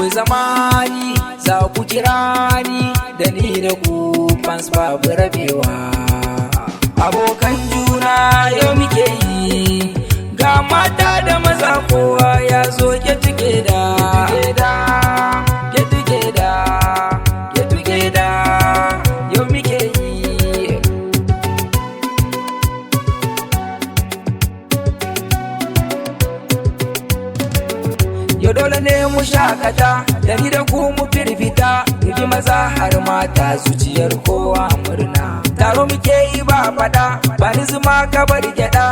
akwai zamani za ku kira ni da ni da ku fans babu rabewa. Abokan juna yau muke yi, ga mata da maza kowa ya zo get together, get together, yau muke yi. Yau dole ne mu shakata da ni da ku mu firfita, rufi maza har mata zuciyar kowa murna. Taro muke yi ba fada, ba ni zuma ka bar gyada,